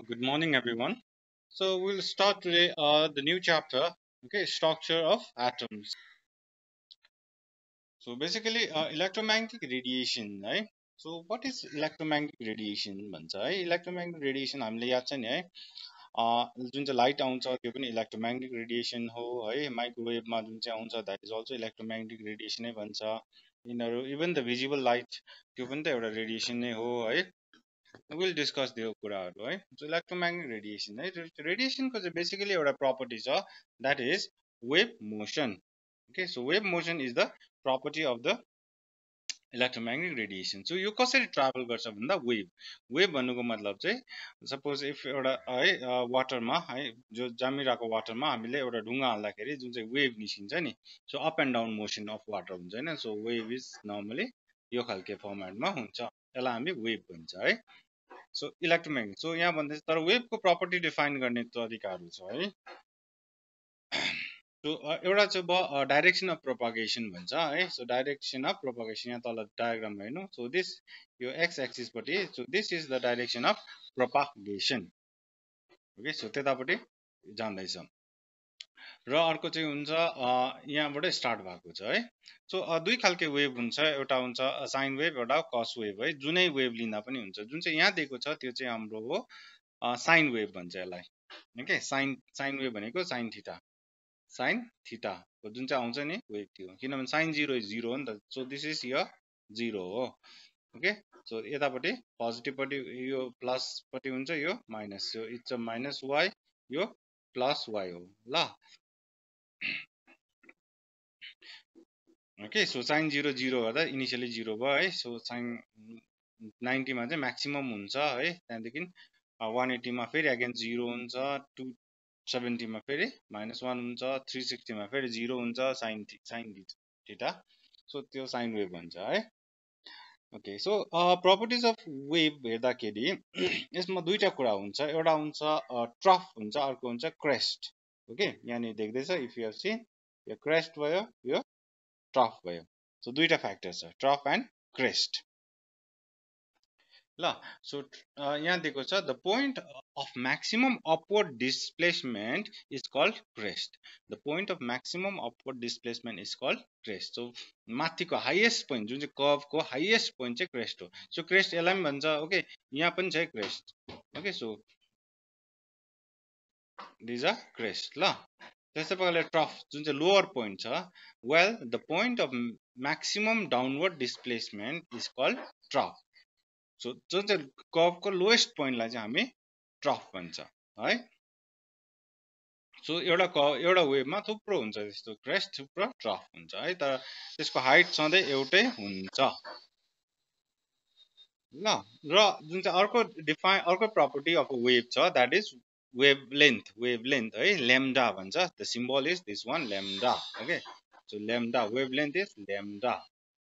Good morning, everyone. So we'll start today the new chapter. Okay, structure of atoms. So basically, electromagnetic radiation, right? So what is electromagnetic radiation? भन्छ है electromagnetic radiation हामीले याद छ नि है जुन चाहिँ लाइट आउँछ त्यो पनि इलेक्ट्रोम्याग्नेटिक रेडिएसन हो है माइक्रोवेभमा जुन चाहिँ आउँछ द्याट इज अल्सो इलेक्ट्रोम्याग्नेटिक रेडिएसनै भन्छ यिनीहरू इभन द भिजिबल लाइट त्यो पनि त एउटा रेडिएसन नै हो है we'll discuss त्यो कुराहरू है so electromagnetic radiation है radiation को चाहिँ basically एउटा property छ that is wave motion okay so wave motion is the property of the electromagnetic radiation so यो कसरी ट्राभल गर्छ भन्दा वेभ भन्नुको मतलब चाहिँ सपोज इफ एउटा है वाटरमा है जो जामिरहेको वाटरमा हामीले एउटा ढुङ्गा हाल्दाखेरि जुन चाहिँ वेभ निस्किन्छ नि so up and down motion of water हुन्छ हैन सो वेभ इज नर्मली यो खालको फर्मेटमा हुन्छ यसलाई हामी वेभ भन्छ है सो इलेक्ट्रोम्याग्नेटिक सो यहाँ भन्दैछ तर वेभको प्रपर्टी डिफाइन गर्ने तरिकाहरू छ है सो एउटा चाहिँ भयो डाइरेक्सन अफ प्रोपागेसन भन्छ है सो डाइरेक्सन अफ प्रोपागेसन यहाँ तल डायग्राम हेर्नु सो दिस यो एक्स एक्सिस पट्टि so this is the direction of propagation okay so त्यतापट्टि जाँदैछ र अर्को चाहिँ हुन्छ यहाँबाट स्टार्ट भएको छ है सो दुई खालके वेभ हुन्छ एउटा हुन्छ साइन वेभ एउटा कस वेभ है जुनै वेभ लिँदा पनि हुन्छ जुन चाहिँ यहाँ दिएको छ त्यो चाहिँ हाम्रो हो साइन वेभ भन्छ यसलाई ओके साइन वेभ भनेको साइन थीटाको जुन चाहिँ आउँछ नि वेभ त्यो किनभने साइन जिरो इज जिरो हो नि त सो दिस इज यो जिरो हो ओके सो यतापट्टि पोजिटिभपट्टि यो प्लस पट्टि हुन्छ यो माइनस यो इट्स अ माइनस वाइ यो प्लस वाइ हो ल okay so sine zero zero गर्दा इनिसियली जिरो भयो है सो साइन 90 मा चाहिँ म्याक्सिमम हुन्छ है त्यहाँदेखि 180 मा फेरि अगेन जिरो हुन्छ 270 मा फेरि -1 हुन्छ 360 मा फेरि जिरो हुन्छ साइन थीटा सो त्यो साइन वेभ भन्छ है okay so properties of wave हेर्दाखेरि यसमा दुईटा कुरा हुन्छ एउटा हुन्छ ट्रफ हुन्छ अर्को हुन्छ क्रेस्ट ओके यहाँनिर देख्दैछ इफ यु हेभ सिन यो क्रेस्ट भयो यो ट्रफ भयो सो दुईटा फ्याक्टर छ ट्रफ एन्ड क्रेस्ट ल सो यहाँ दिएको छ the point of maximum upward displacement is called crest the point of maximum upward displacement is called crest so माथिको हाइएस्ट पोइन्ट जुन चाहिँ कर्भको हाइएस्ट पोइन्ट चाहिँ क्रेस्ट हो सो क्रेस्ट यसलाई पनि भन्छ ओके यहाँ पनि छ crest okay so these are crest ल त्यस्तै प्रकारले ट्रफ जुन चाहिँ लोवर पोइन्ट छ well the point of maximum downward displacement is called trough so जुन चाहिँ कर्भको लोएस्ट पोइन्टलाई चाहिँ हामी ट्रफ भन्छ है सो एउटा वेभमा थुप्रो हुन्छ त्यस्तो क्रेस्ट थुप्रो ट्रफ हुन्छ है तर त्यसको हाइट सधैँ एउटै हुन्छ ल र जुन चाहिँ अर्को प्रपर्टी अफ वेभ छ द्याट इज wavelength है lambda भन्छ the symbol is this one lambda okay so lambda wavelength is lambda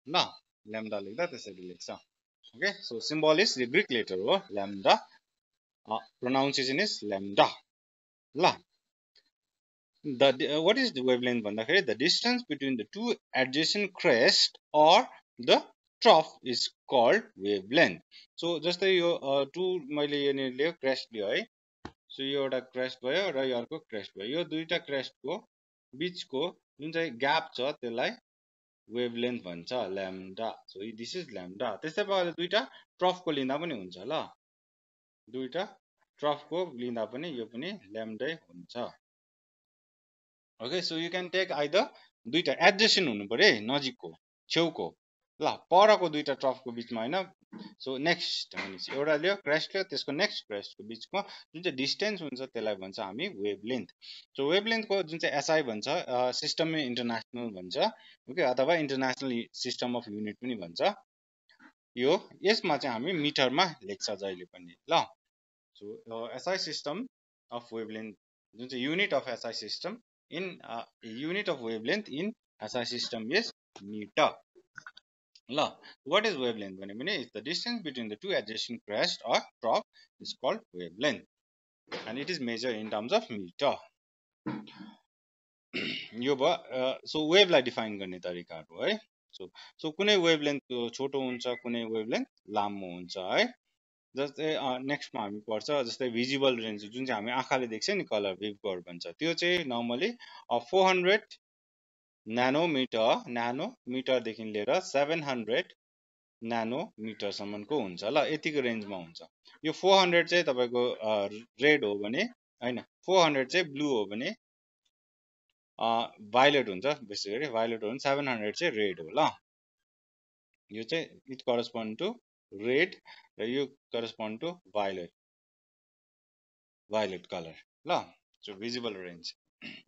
ल lambda लेख्दा त्यसरी लेख्छ okay so symbol is the greek letter हो lambda pronunciation is lambda ल what is the wavelength भन्दाखेरि the distance between the two adjacent crest or the trough is called wavelength so जस्तै यो to मैले यहाँनिर लियो क्रेस्ट लियो है so यो एउटा क्रेस्ट भयो र यो अर्को क्रेस्ट भयो यो दुईटा क्रेस्टको बिचको जुन चाहिँ ग्याप छ त्यसलाई वेभलेन्थ भन्छ lambda so this is lambda त्यस्तै प्रकारले दुईटा ट्रफको लिँदा पनि हुन्छ ल दुईटा ट्रफको लिँदा पनि यो पनि ल्याम्डै हुन्छ okay so you can take either दुईटा एडजेसेन्ट हुनु पर्यो है नजिकको छेउको ल परको दुईटा ट्रफको बिचमा होइन सो नेक्स्ट भनेपछि एउटा लियो क्रेस्ट लियो त्यसको नेक्स्ट क्रेस्टको बिचको जुन चाहिँ डिस्टेन्स हुन्छ त्यसलाई भन्छ हामी वेभलेन्थ सो वेभलेन्थको जुन चाहिँ एसआई भन्छ सिस्टम इन्टरनेसनल भन्छ ओके अथवा इन्टरनेसनल सिस्टम अफ युनिट पनि भन्छ यो यसमा चाहिँ हामी मिटरमा लेख्छ जहिले पनि ल so SI system of wavelength जुन चाहिँ unit of SI system in unit of wavelength in SI system is meter ल what is wavelength भन्यो भने it's the distance between the two adjacent crest or trough is called wavelength and it is measured in terms of meter यो भयो so वेभलाई define गर्ने तरिकाहरू है so कुनै wavelength छोटो हुन्छ कुनै वेभलेन्थ लामो हुन्छ है जस्तै नेक्स्टमा हामी पढ्छ जस्तै भिजिबल रेन्ज जुन चाहिँ हामी आँखाले देख्छ नि कलर वेभ गाइड भन्छ त्यो चाहिँ नर्मली 400 नानोमिटरदेखि लिएर 700 नानोमिटरसम्मको हुन्छ ल यतिको रेन्जमा हुन्छ यो 400 चाहिँ तपाईँको रेड हो भने होइन 400 चाहिँ ब्लू हो भने भाइलेट हुन्छ विशेष गरी भाइलेट हो भने 700 चाहिँ रेड हो ल यो चाहिँ इट करस्पोन्ड टु रेड र यो करस्पोन्ड टु भाइलेट कलर ल सो भिजिबल रेन्ज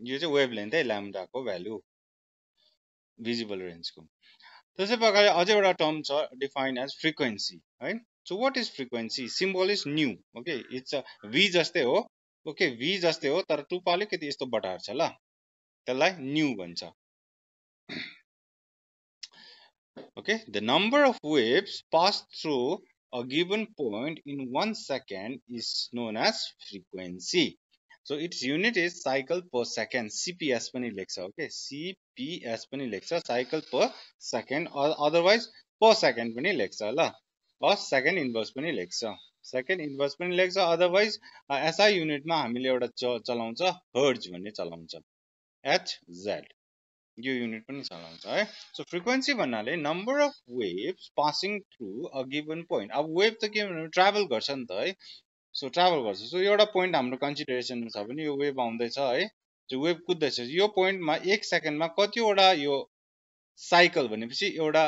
यो चाहिँ वेभ लेन्थ है ल्याम्डाको भ्यालु भिजिबल रेन्जको त्यसै प्रकारले अझै एउटा टर्म छ डिफाइन एज फ्रिक्वेन्सी है so what is frequency symbol is nu okay it's भी जस्तै हो ओके भी जस्तै हो तर टुप्पा अलिकति यस्तो बटार छ ल त्यसलाई न्यू भन्छ okay the number of waves passed through a given point in 1 second is known as frequency so its unit is cycle per second cps पनि लेख्छ okay cps पनि लेख्छ cycle per second or otherwise per second पनि लेख्छ ल or second inverse पनि लेख्छ second inverse पनि लेख्छ otherwise SI युनिटमा हामीले एउटा चलाउँछ हर्ट्ज भन्ने चलाउँछ hz यो युनिट पनि चलाउँछ है सो फ्रिक्वेन्सी भन्नाले number of waves passing through a given point अब वेभ त के भन्नु ट्राभल गर्छ नि त है सो ट्राभल गर्छ सो एउटा पोइन्ट हाम्रो कन्सिडरेसन छ भने यो वेभ आउँदैछ है जो वेभ कुद्दैछ यो पोइन्टमा 1 सेकेन्डमा कतिवटा यो साइकल भनेपछि एउटा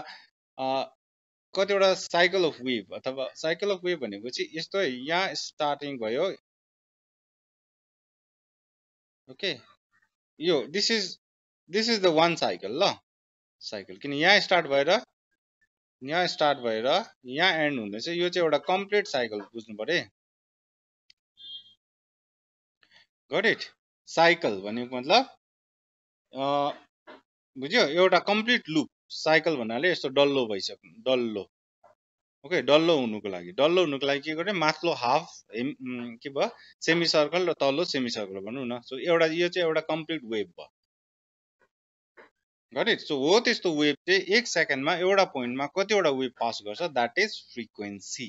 कतिवटा साइकल अफ वेभ अथवा साइकल अफ वेभ भनेपछि यस्तो यहाँ स्टार्टिङ भयो ओके यो this is the one cycle ल साइकल किन यहाँ स्टार्ट भएर यहाँ एन्ड हुँदैछ यो चाहिँ एउटा कम्प्लिट साइकल बुझ्नु पर्यो गट इट साइकल भनेको मतलब बुझ्यो एउटा कम्प्लिट लुप साइकल भन्नाले यस्तो डल्लो भइसक्नु डल्लो ओके डल्लो हुनुको लागि के गर्ने माथिल्लो हाफ के भयो सेमी सर्कल र तल्लो सेमी सर्कल भनौँ न सो एउटा यो चाहिँ एउटा कम्प्लिट वेभ भयो गट इट सो हो त्यस्तो वेभ चाहिँ 1 सेकेन्डमा एउटा पोइन्टमा कतिवटा वेभ पास गर्छ that is frequency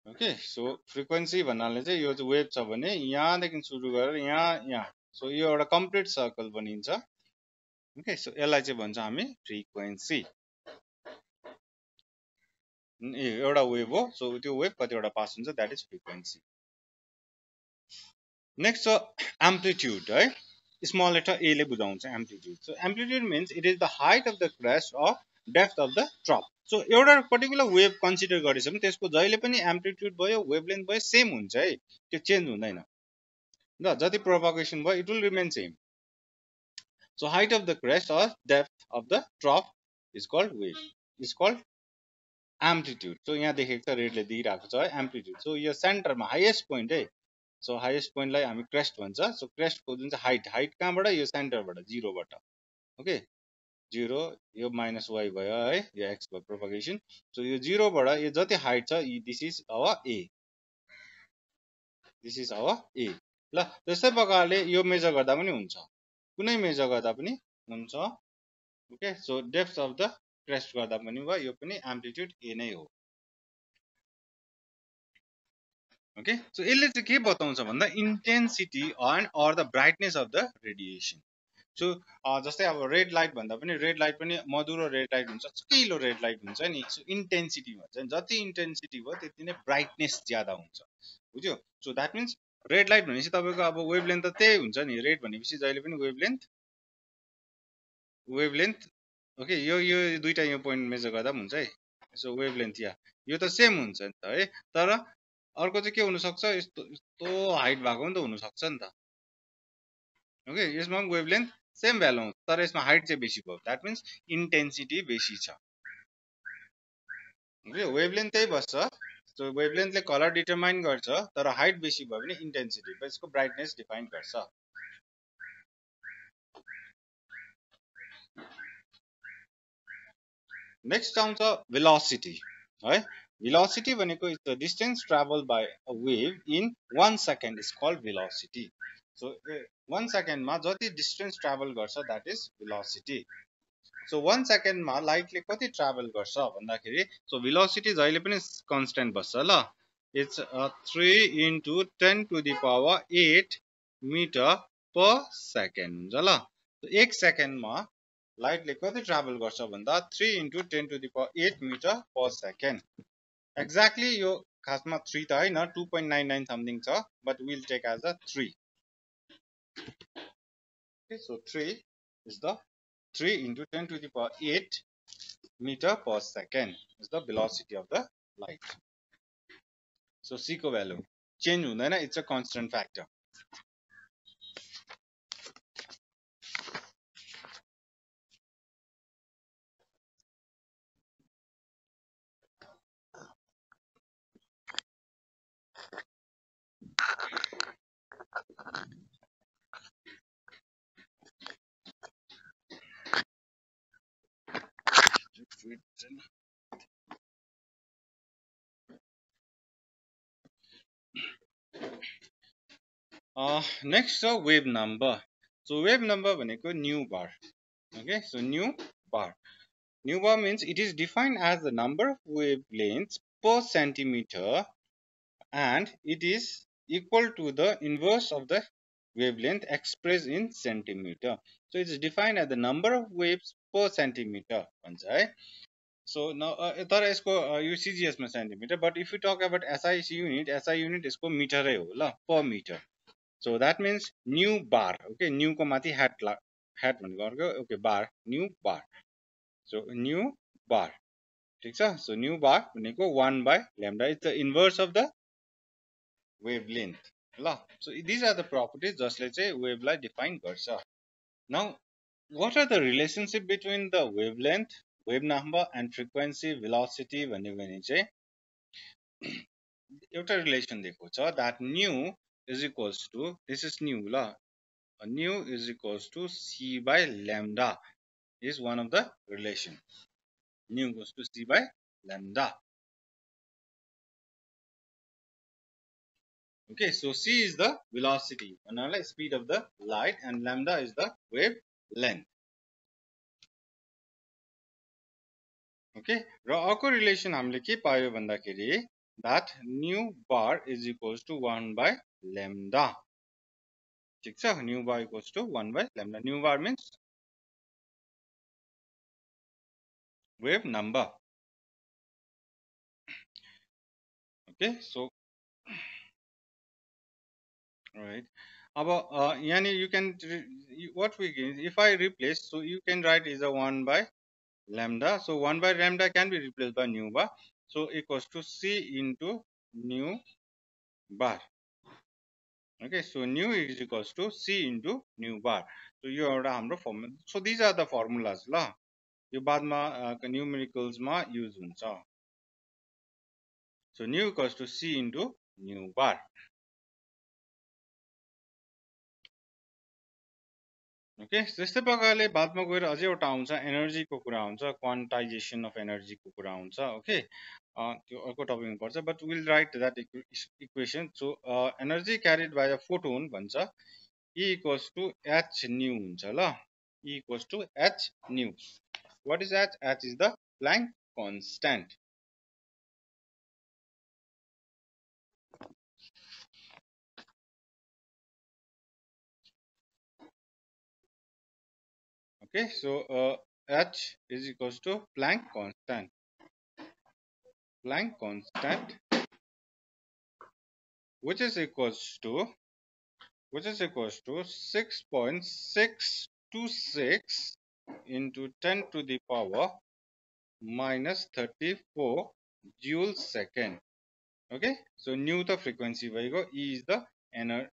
okay so frequency भन्नाले चाहिँ यो चाहिँ वेभ छ भने यहाँदेखि सुरु गरेर यहाँ सो यो एउटा कम्प्लिट सर्कल बनिन्छ ओके सो यसलाई चाहिँ भन्छ हामी फ्रिक्वेन्सी एउटा वेभ हो सो त्यो वेभ कतिवटा पास हुन्छ द्याट इज फ्रिक्वेन्सी नेक्स्ट छ एम्प्लिट्युड है स्मल लेटर ए ले बुझाउँछ amplitude so amplitude means it is the height of the crest of depth of the trough so एउटा पर्टिकुलर वेभ कन्सिडर गरेछ भने त्यसको जहिले पनि एम्प्लिट्युड भयो वेभलेन्थ भयो सेम हुन्छ है त्यो चेन्ज हुँदैन ल जति प्रोपगेसन भयो it will remain same so height of the crest or depth of the trough is called wave is called amplitude so यहाँ देखेको छ रेडले दिइरहेको छ है एम्प्लिट्युड सो यो सेन्टरमा हाइएस्ट पोइन्ट है सो हाइएस्ट पोइन्टलाई हामी क्रेस्ट भन्छ सो क्रेस्टको जुन चाहिँ हाइट कहाँबाट यो सेन्टरबाट जिरोबाट ओके जिरो यो माइनस वाइ भयो है यो एक्स भयो प्रोपगेसन सो यो जिरोबाट यो जति हाइट छ दिस इज अवर ए ल त्यस्तै प्रकारले यो मेजर गर्दा पनि हुन्छ कुनै मेजर गर्दा पनि हुन्छ okay so depth of the crest गर्दा पनि भयो यो पनि एम्प्लिट्युड ए नै हो ओके सो यसले चाहिँ के बताउँछ भन्दा intensity or the brightness of the radiation so जस्तै अब रेड लाइट भन्दा पनि रेड लाइट पनि मधुरो रेड लाइट हुन्छ चकिलो रेड लाइट हुन्छ नि सो इन्टेन्सिटी भन्छ जति इन्टेन्सिटी भयो त्यति नै ब्राइटनेस ज्यादा हुन्छ बुझ्यो so that means red light भनेपछि तपाईँको अब वेभलेन्थ त त्यही हुन्छ नि रेड भनेपछि जहिले पनि वेभलेन्थ ओके यो दुईटा यो पोइन्ट मेजर गर्दा पनि हुन्छ है सो वेभलेन्थ यो त सेम हुन्छ नि त है तर अर्को चाहिँ के हुनसक्छ यस्तो हाइट भएको पनि त हुनसक्छ नि त ओके यसमा पनि वेभलेन्थ सेम भ्यालु हुन्छ तर यसमा हाइट चाहिँ बेसी भयो द्याट मिन्स इन्टेन्सिटी बेसी छ ओके वेभलेन्थ त्यही बस्छ सो वेभलेन्थले कलर डिटरमाइन गर्छ तर हाइट बेसी भयो भने इन्टेन्सिटी यसको ब्राइटनेस डिफाइन गर्छ नेक्स्ट आउँछ भेलोसिटी है velocity भनेको is the distance traveled by a wave in 1 second is called velocity so 1 second मा जति distance travel गर्छ that is velocity सो 1 सेकेन्डमा लाइटले कति ट्राभल गर्छ भन्दाखेरि सो भेलोसिटी जहिले पनि कन्स्टेन्ट बस्छ ल it's 3 into 10 to the power 8 metre per second हुन्छ ल 1 सेकेन्डमा लाइटले कति ट्राभल गर्छ भन्दा 3 into 10 to the power 8 metre per second exactly यो खासमा 3 त हैन 2.99 समथिङ छ but will take as a 3 okay so 3 is the 3 into 10 to the power 8 meter per second is the velocity of the light. So C ko value change hundaina, it's a constant factor. Next wave number. So wave number bhaneko nu bar. Okay, so nu bar. Nu bar means it is defined as the number of wavelengths per centimeter and it is equal to the inverse of the wavelength expressed in centimeter. So it is defined as the number of waves per centimeter. So now तर यसको यो CGS मा centimeter, but if you talk about SI unit यसको metre हो ल per meter. So that means nu bar. Okay, nu को माथि hat भनेको अर्को okay bar nu bar. So nu bar. ठीक छ. So nu bar भनेको 1 by lambda. It's the inverse of the wavelength. ल. So these are the properties जसले चाहिँ wave लाई define गर्छ. Now what are the relationship between the wavelength, wave number and frequency, velocity भन्यो भने चाहिँ एउटा रिलेसन दिएको छ that nu is equals to, this is nu ल, nu is equals to c by lambda is one of the relation. Nu equals to c by lambda. Okay, so c is the velocity, like speed of the light, and lambda is the wave length. Okay, र अर्को relation हामीले के पायो भन्दाखेरि that nu bar is equals to 1 by lambda. ठीक छ, nu bar equals to 1 by lambda. Nu bar means wave number. Okay, so right. Yani you can what we get if I replace, so you can write is a 1 by lambda. So 1 by lambda can be replaced by nu bar. So equals to c into nu bar. Okay, so nu is equals to c into nu bar. So you are हाम्रो formula. So these are the formulas la. यो बादमा numericals मा use हुन्छ. So nu equals to c into nu bar. Okay, त्यस्तै प्रकारले बादमा गएर अझै एउटा आउँछ एनर्जीको कुरा आउँछ, क्वान्टाइजेसन अफ एनर्जीको कुरा आउँछ. ओके, त्यो अर्को टपिकमा पर्छ, but will write that equation. So energy carried by the photon भन्छ E equals to H nu हुन्छ ल. E equals to H nu. What is H? H is the Planck constant. Okay, so H is equals to Planck constant. Planck constant, which is equals to 6.626 into 10 to the power minus 34 joule second. Okay, so nu the frequency bhayeko, E is the energy.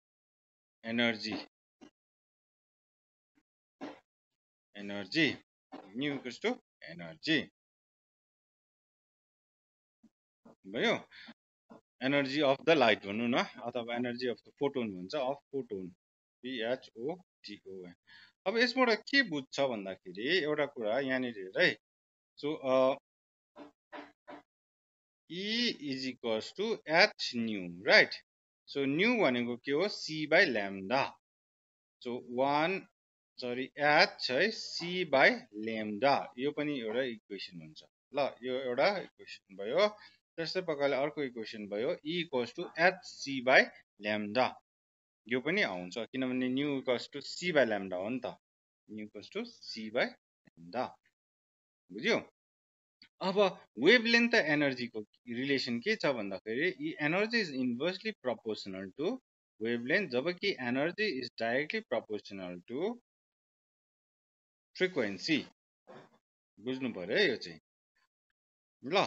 Nu equals to energy. भयो. Energy of the light भन्नु न, अथवा energy of the photon भन्छ, of photon, PHOTON. अब यसबाट के बुझ्छ भन्दाखेरि एउटा कुरा यहाँनिर हेर है. So E is equals to H nu, right? So nu भनेको के हो? C by lambda. So 1 sorry h है c by lambda यो पनि एउटा इक्वेसन हुन्छ ल यो एउटा इक्वेसन भयो त्यस्तै प्रकारले अर्को इक्वेसन भयो e equals to hc by lambda यो पनि आउँछ किनभने nu equals to c by lambda हो नि त nu equals to c by lambda बुझ्यो अब वेभलेन्थ र एनर्जीको रिलेसन के छ भन्दाखेरि energy is inversely proportional to wavelength जबकि energy is directly proportional to frequency बुझ्नु पर्यो है यो चाहिँ ल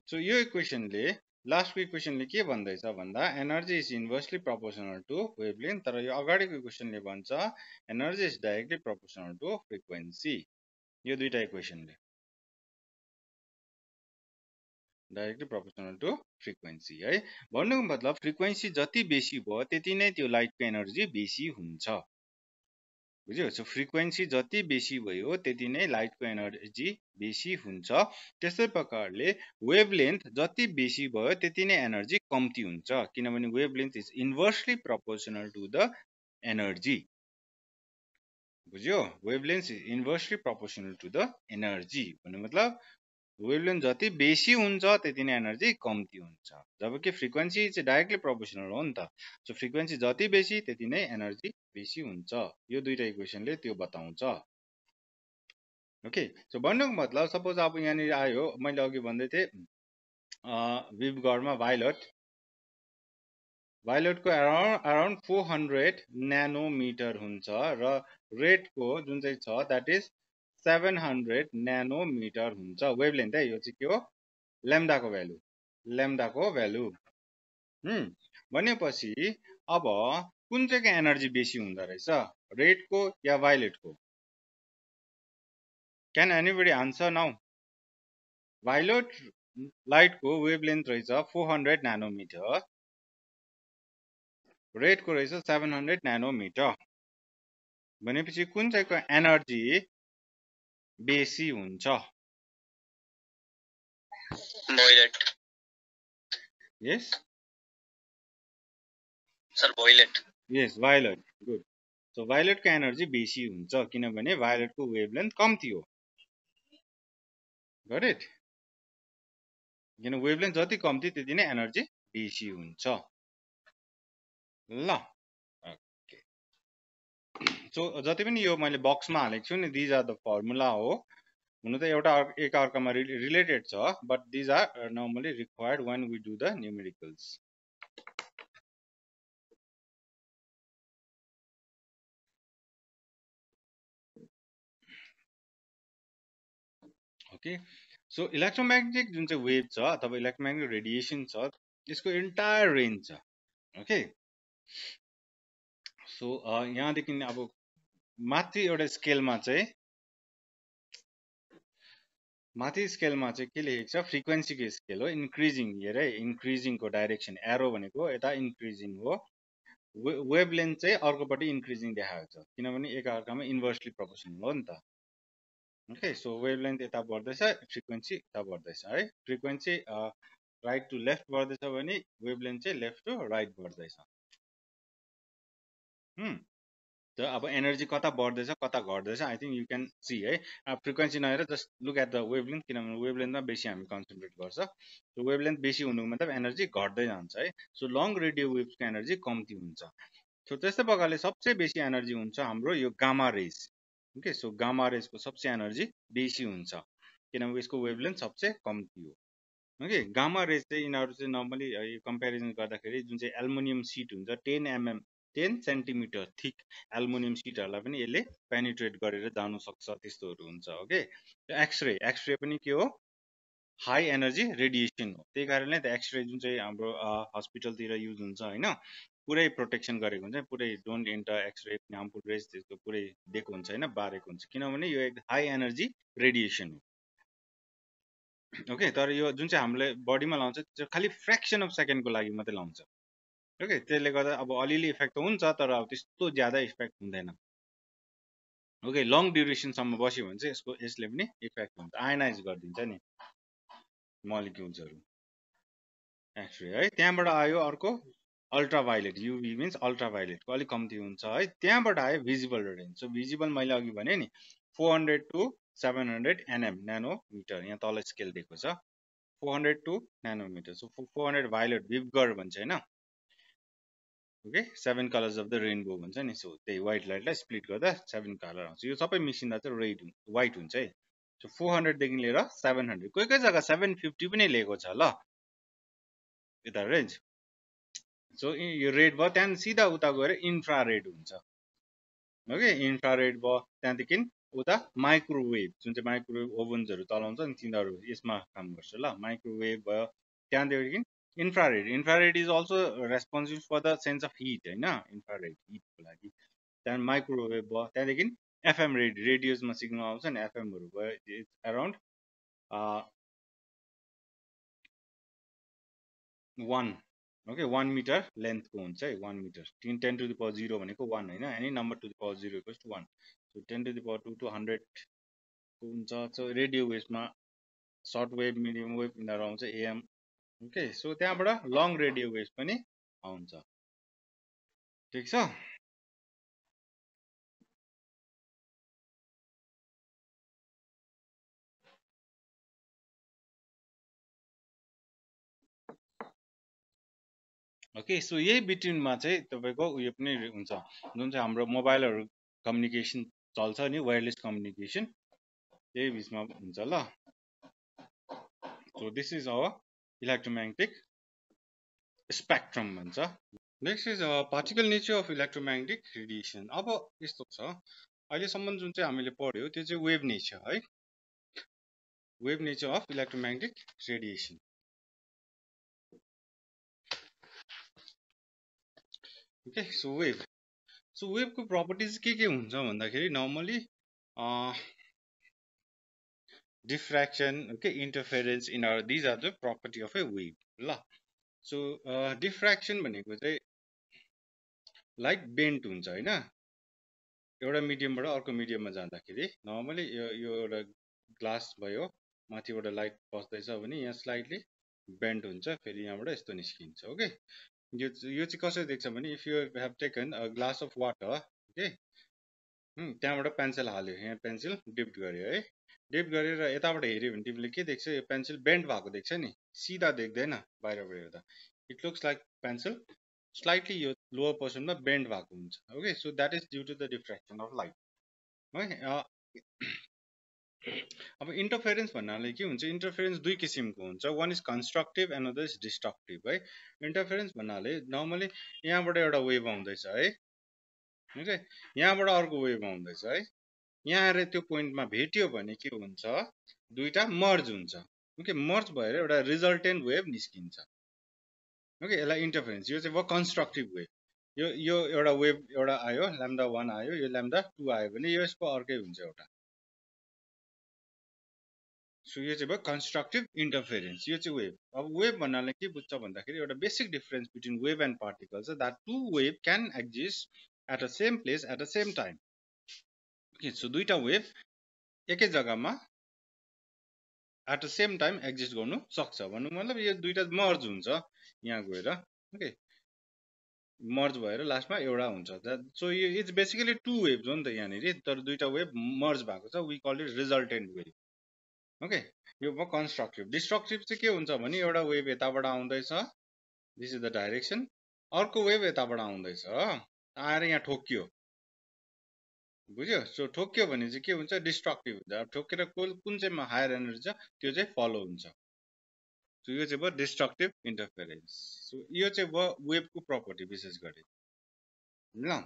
सो यो इक्वेसनले लास्टको इक्वेसनले के भन्दैछ भन्दा energy is inversely proportional to wavelength तर यो अगाडिको इक्वेसनले भन्छ energy is directly proportional to frequency यो दुईटा इक्वेसनले डाइरेक्टली प्रोपोर्सनल टु फ्रिक्वेन्सी है भन्नुको मतलब फ्रिक्वेन्सी जति बेसी भयो त्यति नै त्यो लाइटको एनर्जी बेसी हुन्छ बुझ्यो सो फ्रिक्वेन्सी जति बेसी भयो त्यति नै लाइटको एनर्जी बेसी हुन्छ त्यस्तै प्रकारले वेभलेन्थ जति बेसी भयो त्यति नै एनर्जी कम्ती हुन्छ किनभने wavelength is inversely proportional to the energy बुझ्यो wavelength is inversely proportional to the energy भन्नु मतलब वेभलेन्थ जति बेसी हुन्छ त्यति नै एनर्जी कम्ती हुन्छ जबकि फ्रिक्वेन्सी चाहिँ डाइरेक्टली प्रोपोर्सनल हो नि त सो फ्रिक्वेन्सी जति बेसी त्यति नै एनर्जी बेसी हुन्छ यो दुईटा इक्वेसनले त्यो बताउँछ ओके सो भन्नुको मतलब सपोज अब यहाँनिर आयो मैले अघि भन्दै थिएँ विभगढमा भाइलटको अराउन्ड 400 न्यानोमिटर हुन्छ र रेडको जुन चाहिँ छ द्याट इज 700 न्यानोमिटर हुन्छ वेभलेन्थ है यो चाहिँ के हो ल्याम्डाको भ्यालु भनेपछि अब कुन चाहिँको एनर्जी बेसी हुँदो रहेछ रेडको या भाइलेटको can anybody answer now violet लाइटको वेभलेन्थ रहेछ 400 न्यानोमिटर रेडको रहेछ 700 न्यानोमिटर भनेपछि कुन चाहिँको एनर्जी बेसी हुन्छ भाइलेट यस सर भाइलेट यस भाइलेट गुड सो भाइलेटको एनर्जी बेसी हुन्छ किनभने भाइलेटको वेभलेन्थ कम्ती हो गट इट किन वेभलेन्थ जति कम्ती त्यति नै एनर्जी बेसी हुन्छ ल ओके सो जति पनि यो मैले बक्समा हालेको छु नि दिज आर द फर्मुला हो हुन त एउटा एक अर्कामा रिलेटेड छ but these are normally required when we do the numericals okay so electromagnetic जुन चाहिँ वेभ छ अथवा इलेक्ट्रोम्याग्नेटिक रेडिएसन छ यसको एन्टायर रेन्ज छ ओके सो यहाँदेखि अब माथि एउटा स्केलमा चाहिँ के लेखेको छ फ्रिक्वेन्सीको स्केल हो इन्क्रिजिङ हेर है इन्क्रिजिङको डाइरेक्सन एरो भनेको यता इन्क्रिजिङ हो वेभलेन्थ चाहिँ अर्कोपट्टि इन्क्रिजिङ देखाएको छ किनभने एकअर्कामा इन्भर्सली प्रोपोर्सनल हो नि त ओके सो वेभलेन्थ यता बढ्दैछ फ्रिक्वेन्सी यता बढ्दैछ है फ्रिक्वेन्सी राइट टु लेफ्ट बढ्दैछ भने वेभलेन्थ चाहिँ लेफ्ट टु राइट बढ्दैछ त अब एनर्जी कता बढ्दैछ कता घट्दैछ I think you can see है फ्रिक्वेन्सी नहेर just look at the wavelength किनभने वेभलेन्थमा बेसी हामी कन्सन्ट्रेट गर्छ सो वेभलेन्थ बेसी हुनुको मतलब एनर्जी घट्दै जान्छ है सो लङ रेडियो वेभ्सको एनर्जी कम्ती हुन्छ सो त्यस्तै प्रकारले सबसे बेसी एनर्जी हुन्छ हाम्रो यो gamma rays okay so gamma रेजको सबसे एनर्जी बेसी हुन्छ किनभने यसको वेभलेन्थ सबसे कम्ती हो ओके गामा रेज चाहिँ यिनीहरू चाहिँ नर्मली यो कम्पेरिजन गर्दाखेरि जुन चाहिँ एल्युमिनियम सिट हुन्छ 10 सेन्टिमिटर थिक एल्युमिनियम सिटहरूलाई पनि यसले पेनिट्रेट गरेर जानु सक्छ त्यस्तोहरू हुन्छ ओके एक्सरे पनि के हो हाई एनर्जी रेडिएसन हो त्यही कारणले त एक्सरे जुन चाहिँ हाम्रो हस्पिटलतिर युज हुन्छ होइन पुरै प्रोटेक्सन गरेको हुन्छ पुरै don't enter X ray harmful rays त्यस्तो पुरै दिएको हुन्छ होइन बारेको हुन्छ किनभने यो एक हाई एनर्जी रेडिएसन हो ओके तर यो जुन चाहिँ हामीले बडीमा लाउँछ त्यो खालि फ्रेक्सन अफ सेकेन्डको लागि मात्रै लाउँछ ओके त्यसले गर्दा अब अलिअलि इफेक्ट त हुन्छ तर अब त्यस्तो ज्यादा इफेक्ट हुँदैन ओके लङ ड्युरेसनसम्म बस्यो भने चाहिँ यसले पनि इफेक्ट हुन्छ आयनाइज गरिदिन्छ नि मोलिक्युल्सहरू एक्सरे है त्यहाँबाट आयो अर्को अल्ट्राभायोलेट युभी मिन्स अल्ट्राभायोलेटको अलिक कम्ती हुन्छ है। त्यहाँबाट आयो भिजिबल रेडिएसन। सो भिजिबल मैले अघि भने नि 400 to 700 nm न्यानोमिटर, यहाँ तल स्केल दिएको छ 400 to nanometer। सो 400 भायोलेट विभगर भन्छ होइन, okay 7 colours of the rainbow भन्छ नि। सो त्यही व्हाइट लाइटलाई स्प्लिट गर्दा 7 कलर आउँछ। यो सबै मिसिँदा चाहिँ रेड व्हाइट हुन्छ है। सो 400 देखि लिएर 700, कोही कोही जग्गा 750 पनि लिएको छ ल यता रेन्ज। सो यो रेड भयो, त्यहाँदेखि सिधा उता गएर इन्फ्रारेड हुन्छ, ओके इन्फ्रारेड भयो। त्यहाँदेखि उता माइक्रोवेभ, जुन चाहिँ माइक्रोवेभ ओभन्सहरू चलाउँछ नि तिनीहरू यसमा काम गर्छ ल, माइक्रोवेभ भयो। त्यहाँदेखि infrared, infrared is also responsible for the sense of heat होइन, इन्फ्रारेड हिटको लागि। त्यहाँदेखि माइक्रोवेभ भयो। त्यहाँदेखि एफएम रेडियोजमा सिग्नल आउँछ नि, एफएमहरू भयो एराउन्ड 1, ओके 1 मिटर लेन्थको हुन्छ है, 1 मिटर। 10 to the power 0 भनेको 1 होइन, any number to the power 0 equals to 1। So 10 to the power 2 to 100 को हुन्छ। सो रेडियो वेभमा सर्ट वेभ, मिडियम वेभ यिनीहरू आउँछ, एएम, ओके। सो त्यहाँबाट लङ रेडियो वेभ पनि आउँछ, ठिक छ। ओके सो यही बिट्विनमा चाहिँ तपाईँको उयो पनि हुन्छ, जुन चाहिँ हाम्रो मोबाइलहरू कम्युनिकेसन चल्छ नि, वायरलेस कम्युनिकेसन, यही बिचमा हुन्छ ल। So this is our electromagnetic spectrum भन्छ। Next is particle nature of electromagnetic radiation. अब यस्तो छ, अहिलेसम्म जुन चाहिँ हामीले पढ्यो त्यो चाहिँ वेभ नेचर है, wave nature of electromagnetic radiation. Okay so wave, so वेभको प्रपर्टिज के हुन्छ भन्दाखेरि नर्मली डिफ्र्याक्सन, ओके इन्टरफेरेन्स, यिनीहरू these are the property of a wave ल। सो डिफ्र्याक्सन भनेको चाहिँ लाइट बेन्ट हुन्छ होइन, एउटा मिडियमबाट अर्को मिडियममा जाँदाखेरि नर्मली यो एउटा ग्लास भयो, माथिबाट लाइट पस्दैछ भने यहाँ स्लाइटली बेन्ड हुन्छ, फेरि यहाँबाट यस्तो निस्किन्छ, ओके। यो चाहिँ कसरी देख्छ भने if you have taken a glass of water, okay त्यहाँबाट पेन्सिल हाल्यो, यहाँ पेन्सिल डिप्ट गर्यो है, डिप्ट गरेर यताबाट हेऱ्यो भने तिमीले के देख्छ, यो पेन्सिल बेन्ड भएको देख्छ नि, सिधा देख्दैन बाहिरबाट हेर्दा। It looks like pencil slightly यो लोवर पोर्सनमा बेन्ड भएको हुन्छ, okay. So that is due to the diffraction of light है। अब इन्टरफेरेन्स भन्नाले के हुन्छ, इन्टरफेरेन्स दुई किसिमको हुन्छ, one is constructive and other is destructive है। इन्टरफेरेन्स भन्नाले नर्मली यहाँबाट एउटा वेभ आउँदैछ है, ओके यहाँबाट अर्को वेभ आउँदैछ है, यहाँ आएर त्यो पोइन्टमा भेट्यो भने के हुन्छ, दुईटा मर्ज हुन्छ, ओके मर्ज भएर एउटा रिजल्टेन्ट वेभ निस्किन्छ, ओके यसलाई इन्टरफेरेन्स। यो चाहिँ भयो कन्स्ट्रक्टिभ वेभ, यो एउटा वेभ एउटा आयो ल्याम्डा 1 आयो, यो ल्याम्डा 2 आयो भने यो यसको अर्कै हुन्छ एउटा। सो यो चाहिँ भयो कन्स्ट्रक्टिभ इन्टरफेरेन्स, यो चाहिँ वेभ। अब वेभ भन्नाले के बुझ्छ भन्दाखेरि एउटा basic difference between wave and particle छ, that two wave can exist at a same place at a same time, okay. So दुईटा वेभ एकै जग्गामा at the same time exist गर्नु सक्छ भन्नु मतलब यो दुईटा मर्ज हुन्छ यहाँ गएर, ओके मर्ज भएर लास्टमा एउटा हुन्छ। सो यो इट्स बेसिकली टु वेभ हो नि त यहाँनिर, तर दुईटा वेभ मर्ज भएको छ, we call it resultant wave, okay. यो भयो कन्स्ट्रक्टिभ। डिस्ट्रक्टिभ चाहिँ के हुन्छ भने एउटा वेभ यताबाट आउँदैछ, दिस इज द डाइरेक्सन, अर्को वेभ यताबाट आउँदैछ आएर यहाँ ठोक्कियो, बुझ्यो। सो ठोक्यो भने चाहिँ के हुन्छ, डिस्ट्रक्टिभ हुन्छ। अब ठोकेर कुन चाहिँमा हायर एनर्जी छ त्यो चाहिँ फलो हुन्छ, सो यो चाहिँ भयो डिस्ट्रक्टिभ इन्टरफेरेन्स। सो यो चाहिँ भयो वेभको प्रपर्टी विशेष गरी ल।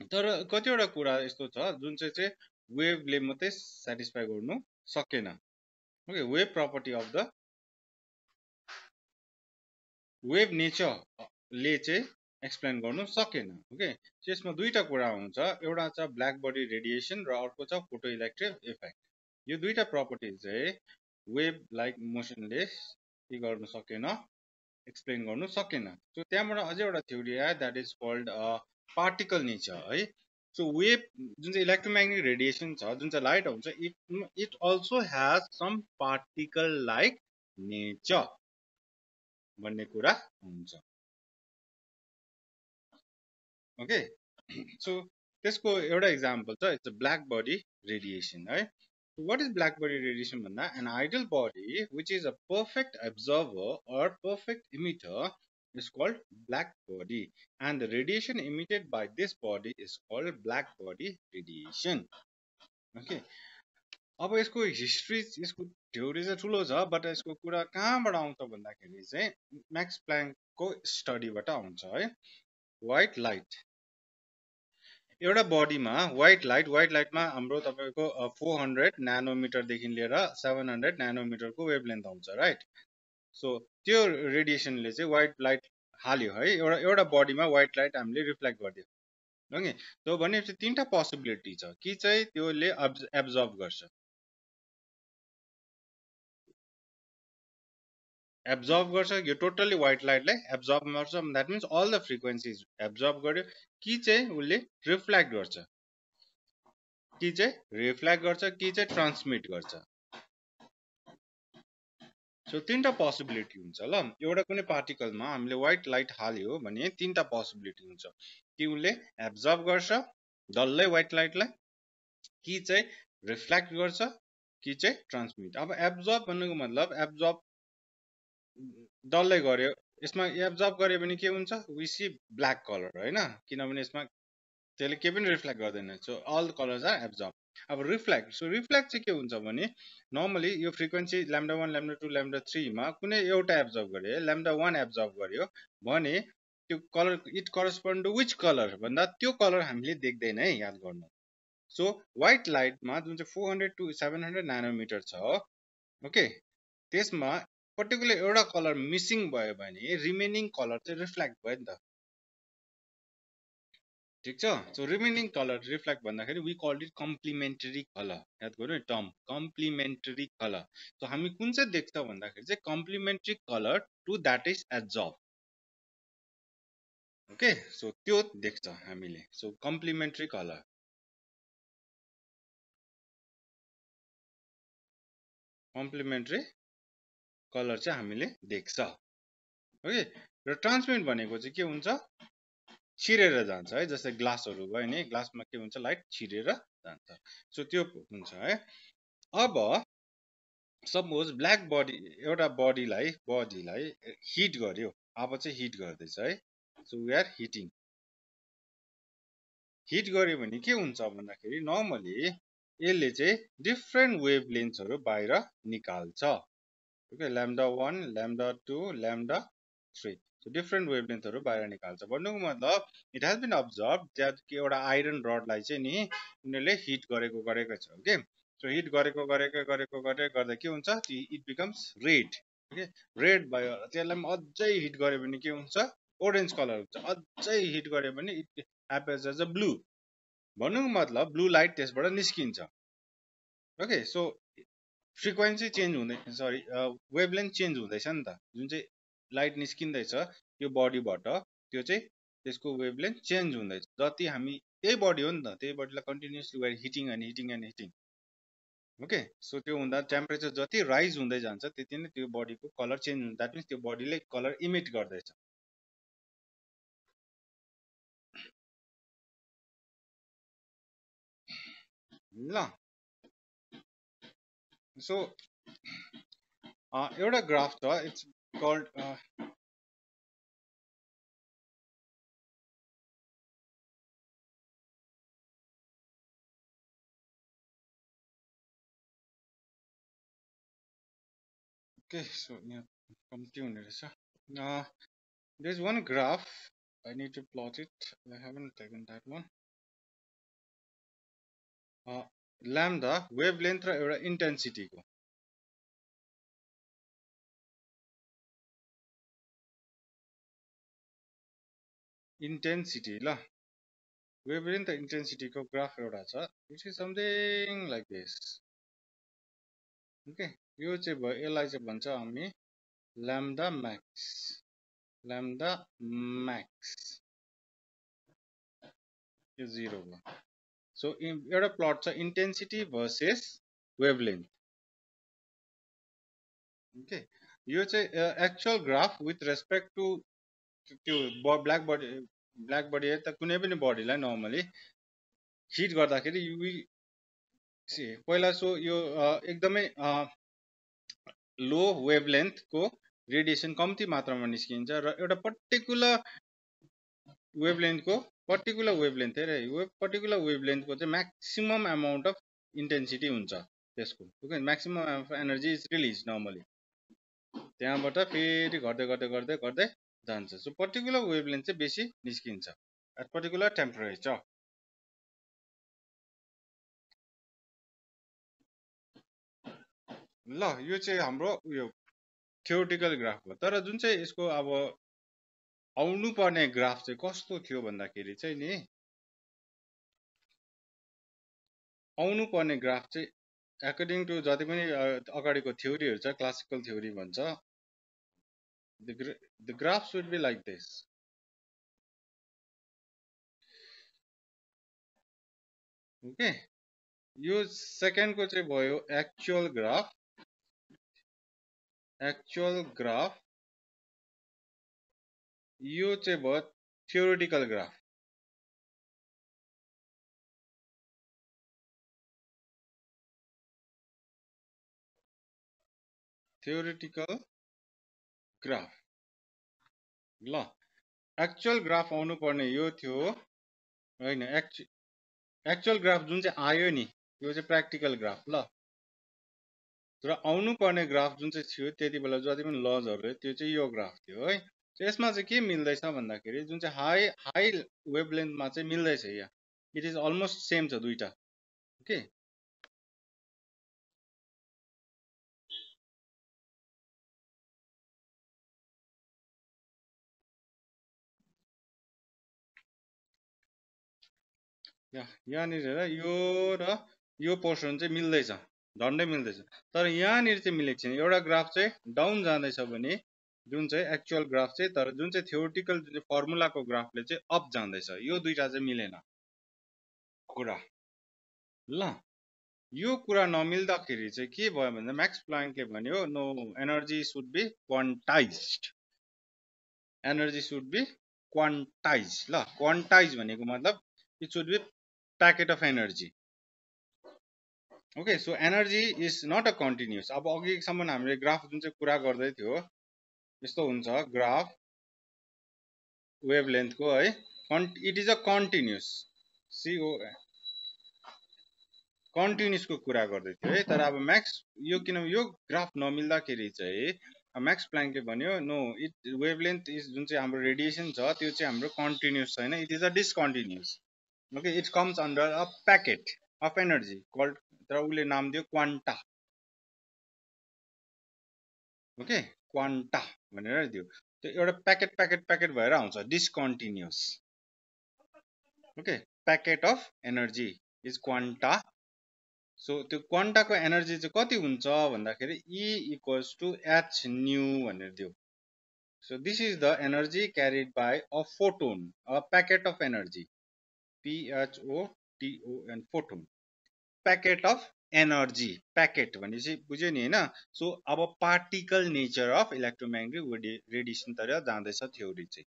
तर कतिवटा कुरा यस्तो छ जुन चाहिँ वेभले मात्रै सेटिस्फाई गर्नु सकेन, okay wave property of the wave नेचरले चाहिँ एक्सप्लेन गर्नु सकेन, ओके। त्यसमा दुईटा कुरा हुन्छ, एउटा छ ब्ल्याक बडी रेडिएसन र अर्को छ फोटो इलेक्ट्रिक इफेक्ट। यो दुईटा प्रपर्टी चाहिँ वेभ लाइक मोसनले के गर्नु सकेन, एक्सप्लेन गर्नु सकेन। सो त्यहाँबाट अझै एउटा थ्योरी आयो, that is called particle nature है। सो वेभ जुन चाहिँ इलेक्ट्रोम्याग्नेटिक रेडिएसन छ, जुन चाहिँ लाइट आउँछ, it also has some particle like nature भन्ने कुरा हुन्छ। ओके सो त्यसको एउटा इक्जाम्पल छ it's a black body radiation है what is black body radiation भन्दा an ideal body which is a perfect absorber or perfect emitter is called black body and the radiation emitted by this body is called black body radiation okay अब यसको history यसको theory चाहिँ ठुलो छ but यसको कुरा कहाँबाट आउँछ भन्दाखेरि चाहिँ म्याक्स प्लाङ्कको स्टडीबाट आउँछ है व्हाइट लाइट एउटा बडीमा व्हाइट लाइटमा हाम्रो तपाईँको 400 नानोमिटरदेखि लिएर 700 नानोमिटरको वेभलेन्थ आउँछ राइट सो त्यो रेडिएसनले चाहिँ व्हाइट लाइट हाल्यो है एउटा बडीमा व्हाइट लाइट हामीले रिफ्लेक्ट गरिदियो ओके त्यो भनेपछि तीनटा पोसिबिलिटी छ कि चाहिँ त्यसले एब्जर्ब गर्छ एब्जर्ब गर्छ यो टोटली व्हाइट लाइटलाई एब्जर्ब गर्छ that means all the frequencies absorb गर्यो कि चाहिँ उसले रिफ्लेक्ट गर्छ कि चाहिँ रिफ्लेक्ट गर्छ कि चाहिँ ट्रान्समिट गर्छ सो तीनटा पोसिबिलिटी हुन्छ ल एउटा कुनै पार्टिकलमा हामीले व्हाइट लाइट हाल्यो भने तीनटा पोसिबिलिटी हुन्छ कि उसले एब्जर्ब गर्छ डल्लै व्हाइट लाइटलाई कि चाहिँ रिफ्लेक्ट गर्छ कि चाहिँ ट्रान्समिट अब एब्जर्ब भन्नुको मतलब एब्जर्ब डल्लै गर्यो यसमा एब्जर्ब गर्यो भने के हुन्छ वी सी ब्ल्याक कलर होइन किनभने यसमा त्यसले केही पनि रिफ्लेक्ट गर्दैन so all colours are absorb अब रिफ्लेक्ट सो रिफ्लेक्ट चाहिँ के हुन्छ भने नर्मली यो फ्रिक्वेन्सी ल्याम्डा 1 ल्याम्डा 2 ल्याम्डा 3 मा कुनै एउटा एब्जर्ब गर्यो ल्याम्डा 1 एब्जर्ब गर्यो भने त्यो colour it correspond to which colour भन्दा त्यो कलर हामीले देख्दैन है याद गर्नु सो व्हाइट लाइटमा जुन चाहिँ 400 टु 700 नानोमिटर छ ओके त्यसमा पर्टिकुलर एउटा कलर मिसिङ भयो भने रिमेनिङ कलर चाहिँ रिफ्लेक्ट भयो नि त ठिक छ सो रिमेनिङ कलर रिफ्लेक्ट भन्दाखेरि we called it complementary colour याद गर्नु टर्म कम्प्लिमेन्टरी कलर सो हामी कुन चाहिँ देख्छ भन्दाखेरि चाहिँ complementary colour to that is absorb okay so त्यो देख्छ हामीले सो कम्प्लिमेन्टरी कलर कम्प्लिमेन्टरी कलर चाहिँ हामीले देख्छ ओके र ट्रान्समिट भनेको चाहिँ के हुन्छ छिरेर जान्छ है जस्तै ग्लासहरू भयो नि ग्लासमा के हुन्छ लाइट छिरेर जान्छ सो त्यो हुन्छ है अब सपोज ब्ल्याक बडी एउटा बडीलाई हिट गर्यो अब चाहिँ हिट गर्दैछ है so we are hitting hit गर्यो भने के हुन्छ भन्दाखेरि नर्मली यसले चाहिँ डिफ्रेन्ट वेभ लेन्थ्सहरू बाहिर निकाल्छ okay lambda 1 lambda 2 lambda 3 so different वेभलेन्थहरू बाहिर निकाल्छ भन्नुको मतलब it has been observe that कि एउटा आइरन रडलाई चाहिँ नि उनीहरूले हिट गरेको छ ओके सो हिट गरेको गर्दा के हुन्छ it becomes red okay red भयो त्यसलाई पनि अझै हिट गर्यो भने के हुन्छ ओरेन्ज कलर हुन्छ अझै हिट गर्यो भने it happens as a blue भन्नुको मतलब ब्लू लाइट त्यसबाट निस्किन्छ ओके सो फ्रिक्वेन्सी चेन्ज हुँदै सरी वेभलेन्थ चेन्ज हुँदैछ नि त जुन चाहिँ लाइट निस्किँदैछ यो बडीबाट त्यो चाहिँ त्यसको वेभलेन्थ चेन्ज हुँदैछ जति हामी त्यही बडी हो नि त त्यही बडीलाई continuously were hitting and hitting and hitting okay so त्यो हुँदा टेम्परेचर जति राइज हुँदै जान्छ त्यति नै त्यो बडीको कलर चेन्ज हुन्छ द्याट मिन्स त्यो बडीले कलर इमिट गर्दैछ ल सो एउटा ग्राफ छ इट्स कल्ड ओके सो यहाँ कम्ती हुने रहेछ there's one graph I need to plot it I haven't taken that one lambda wavelength र एउटा intensity को intensity ल wavelength र intensity को ग्राफ एउटा छ which is something like this okay यो चाहिँ भयो यसलाई चाहिँ भन्छ हामी lambda max यो 0 हो सो एउटा प्लट छ intensity versus wavelength okay यो चाहिँ actual graph with respect to त्यो ब्ल्याक बडी ब्ल्याक बडी त कुनै पनि बडीलाई नर्मली हिट गर्दाखेरि पहिला सो यो एकदमै लो वेभलेन्थको रेडिएसन कम्ती मात्रामा निस्किन्छ र एउटा पर्टिकुलर वेभलेन्थ है पर्टिकुलर वेभलेन्थको चाहिँ म्याक्सिमम अमाउन्ट अफ इन्टेन्सिटी हुन्छ त्यसको okay maximum of energy is release normally त्यहाँबाट फेरि घट्दै घट्दै घट्दै घट्दै जान्छ सो पर्टिकुलर वेभलेन्थ चाहिँ बेसी निस्किन्छ एट पर्टिकुलर टेम्परेचर ल यो चाहिँ हाम्रो उयो थ्योरिटिकल ग्राफ हो तर जुन चाहिँ यसको अब आउनु पर्ने ग्राफ चाहिँ कस्तो थियो भन्दाखेरि चाहिँ नि आउनु पर्ने ग्राफ चाहिँ अकर्डिङ टु जति पनि अगाडिको थ्योरीहरू छ क्लासिकल थ्योरी भन्छ the graph should be like this okay यो सेकेन्डको चाहिँ भयो एक्चुअल ग्राफ यो चाहिँ भयो थ्योरिटिकल ग्राफ ल एक्चुअल ग्राफ आउनु पर्ने यो थियो हैन एक्चुअल ग्राफ जुन चाहिँ आयो नि यो चाहिँ प्र्याक्टिकल ग्राफ ल तर आउनु पर्ने ग्राफ जुन चाहिँ थियो त्यति बेला जति पनि लजहरु त्यो चाहिँ यो ग्राफ थियो है यसमा चाहिँ के मिल्दैछ भन्दाखेरि जुन चाहिँ हाई वेभलेन्थमा चाहिँ मिल्दैछ यहाँ इट इज अलमोस्ट सेम छ दुईटा ओके यहाँनिर हेर यो र यो पोर्सन चाहिँ मिल्दैछ झन्डै मिल्दैछ तर यहाँनिर चाहिँ मिलेको छैन एउटा ग्राफ चाहिँ डाउन जाँदैछ भने जुन चाहिँ एक्चुअल ग्राफ चाहिँ तर जुन चाहिँ थ्योरिटिकल जुन चाहिँ फर्मुलाको ग्राफले चाहिँ अप जाँदैछ यो दुईटा चाहिँ मिलेन कुरा ल यो कुरा नमिल्दाखेरि चाहिँ के भयो भन्दा म्याक्स प्लाङ्कले भन्यो no energy should be quantized ल क्वान्टाइज भनेको मतलब it should be packet of energy okay so energy is not a continuous अब अघिसम्म हामीले ग्राफ जुन चाहिँ कुरा गर्दै थियो यस्तो हुन्छ ग्राफ वेभलेन्थको है इट इज अ कन्टिन्युस कन्टिन्युसको कुरा गर्दै थियो है तर अब म्याक्स यो किनभने यो ग्राफ नमिल्दाखेरि चाहिँ म्याक्स प्लाङ्कले भन्यो नो इट वेभलेन्थ इज जुन चाहिँ हाम्रो रेडिएसन छ त्यो चाहिँ हाम्रो कन्टिन्युस छैन it is a discontinuous okay it comes under a packet of energy called तर उसले नाम दियो क्वान्टा ओके क्वान्टा भनेर दियो त्यो एउटा प्याकेट भएर आउँछ discontinuous okay packet of energy is quanta so त्यो क्वान्टाको एनर्जी चाहिँ कति हुन्छ भन्दाखेरि E equals to H nu भनेर दियो so this is the energy carried by a photon a packet of energy PHOTON photon packet of energy packet भनेपछि बुझ्यो नि होइन सो अब particle nature of electromagnetic radiation तिर जाँदैछ थ्योरी चाहिँ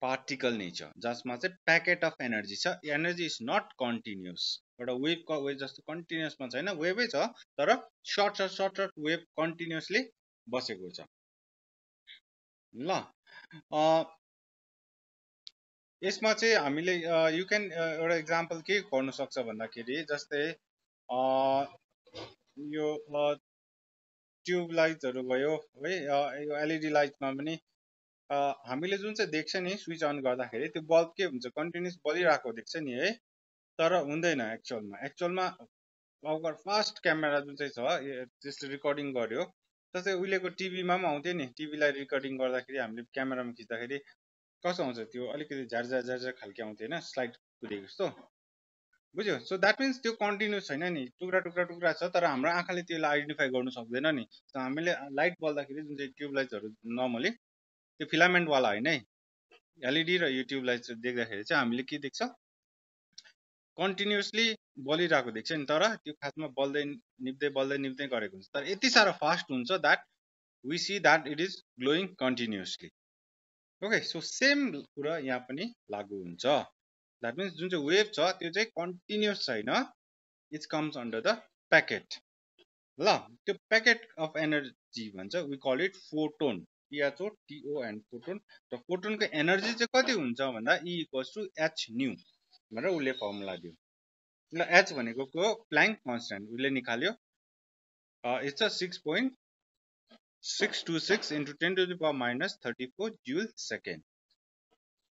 पार्टिकल नेचर जसमा चाहिँ प्याकेट अफ एनर्जी छ एनर्जी इज नट कन्टिन्युस एउटा वेभ जस्तो कन्टिन्युसमा छैन वेभै छ तर सर्ट वेभ कन्टिन्युसली बसेको छ ल यसमा चाहिँ हामीले यु क्यान एउटा इक्जाम्पल के गर्नु सक्छ भन्दाखेरि जस्तै यो ट्युब लाइट्सहरू भयो है यो एलइडी लाइट्समा पनि हामीले जुन चाहिँ देख्छ नि स्विच अन गर्दाखेरि त्यो बल्ब के हुन्छ कन्टिन्युस बलिरहेको देख्छ नि है तर हुँदैन एक्चुअलमा अगर फास्ट क्यामेरा जुन चाहिँ छ त्यसले रिकर्डिङ गर्यो जस्तै उहिलेको टिभीमा पनि आउँथ्यो नि टिभीलाई रिकर्डिङ गर्दाखेरि हामीले क्यामेरामा खिच्दाखेरि कस्तो आउँछ त्यो अलिकति झ्यार खालके आउँथ्यो होइन स्लाइड कुदेको जस्तो बुझ्यो सो द्याट मिन्स त्यो कन्टिन्युस छैन नि टुक्रा छ तर हाम्रो आँखाले त्यसलाई आइडेन्टिफाई गर्नु सक्दैन नि हामीले लाइट बल्दाखेरि जुन चाहिँ ट्युब लाइट्सहरू नर्मली त्यो फिलामेन्टवाला होइन है एलइडी र यो ट्युब लाइट देख्दाखेरि चाहिँ हामीले के देख्छ कन्टिन्युसली बलिरहेको देख्छ नि तर त्यो खासमा बल्दै निप्दै गरेको हुन्छ तर यति साह्रो फास्ट हुन्छ that we see that it is glowing continuously okay so same कुरा यहाँ पनि लागू हुन्छ द्याट मिन्स जुन चाहिँ वेभ छ त्यो चाहिँ कन्टिन्युस छैन it comes under the packet ल त्यो प्याकेट अफ एनर्जी भन्छ we call it photon P H O T O N photon र फोटोनको एनर्जी चाहिँ कति हुन्छ भन्दा E equals to H nu भनेर उसले फर्मुला दियो ल एच भनेको को प्ल्याङ्क कन्स्ट्यान्ट उसले निकाल्यो it's a 6.626 into 10 to the power minus 34 joule second